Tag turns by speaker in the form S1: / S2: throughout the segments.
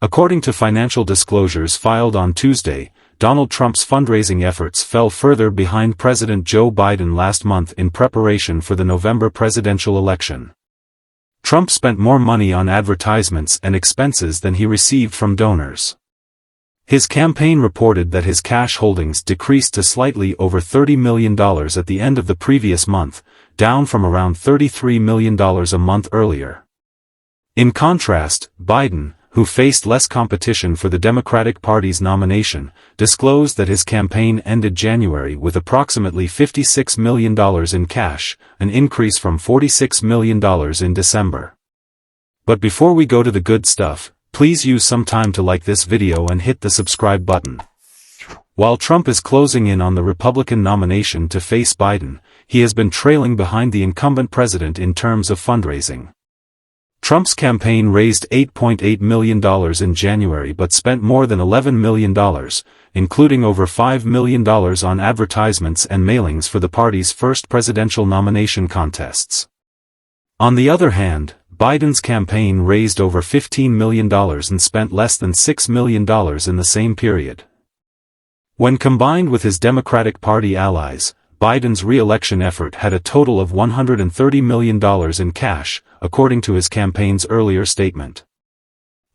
S1: According to financial disclosures filed on Tuesday, Donald Trump's fundraising efforts fell further behind President Joe Biden last month in preparation for the November presidential election. Trump spent more money on advertisements and expenses than he received from donors. His campaign reported that his cash holdings decreased to slightly over $30 million at the end of the previous month, down from around $33 million a month earlier. In contrast, Biden, who faced less competition for the Democratic Party's nomination, disclosed that his campaign ended January with approximately $56 million in cash, an increase from $46 million in December. But before we go to the good stuff, please use some time to like this video and hit the subscribe button. While Trump is closing in on the Republican nomination to face Biden, he has been trailing behind the incumbent president in terms of fundraising. Trump's campaign raised $8.8 million in January but spent more than $11 million, including over $5 million on advertisements and mailings for the party's first presidential nomination contests. On the other hand, Biden's campaign raised over $15 million and spent less than $6 million in the same period. When combined with his Democratic Party allies, Biden's re-election effort had a total of $130 million in cash, according to his campaign's earlier statement.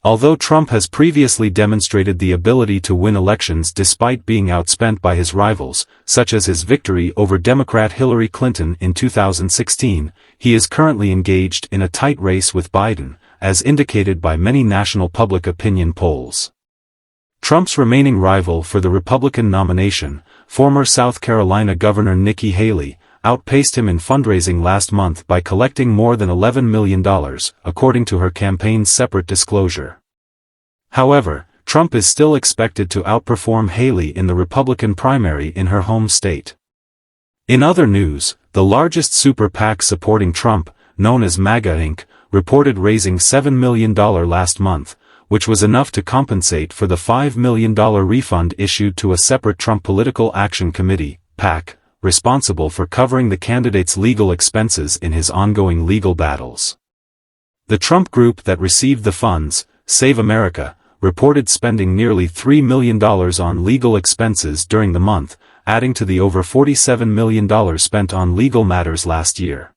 S1: Although Trump has previously demonstrated the ability to win elections despite being outspent by his rivals, such as his victory over Democrat Hillary Clinton in 2016, he is currently engaged in a tight race with Biden, as indicated by many national public opinion polls. Trump's remaining rival for the Republican nomination, former South Carolina Governor Nikki Haley, outpaced him in fundraising last month by collecting more than $11 million, according to her campaign's separate disclosure. However, Trump is still expected to outperform Haley in the Republican primary in her home state. In other news, the largest super PAC supporting Trump, known as MAGA Inc., reported raising $7 million last month, which was enough to compensate for the $5 million refund issued to a separate Trump Political Action Committee, PAC, responsible for covering the candidate's legal expenses in his ongoing legal battles. The Trump group that received the funds, Save America, reported spending nearly $3 million on legal expenses during the month, adding to the over $47 million spent on legal matters last year.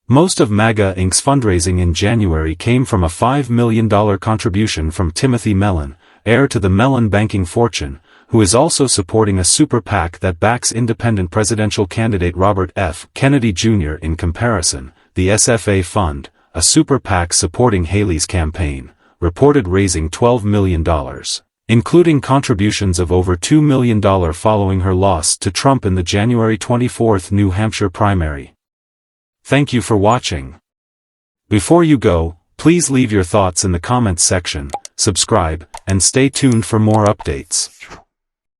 S1: Most of MAGA Inc.'s fundraising in January came from a $5 million contribution from Timothy Mellon, heir to the Mellon banking fortune, who is also supporting a super PAC that backs independent presidential candidate Robert F. Kennedy Jr. In comparison, the SFA Fund, a super PAC supporting Haley's campaign, reported raising $12 million, including contributions of over $2 million following her loss to Trump in the January 24 New Hampshire primary. Thank you for watching. Before you go, please leave your thoughts in the comments section, subscribe, and stay tuned for more updates.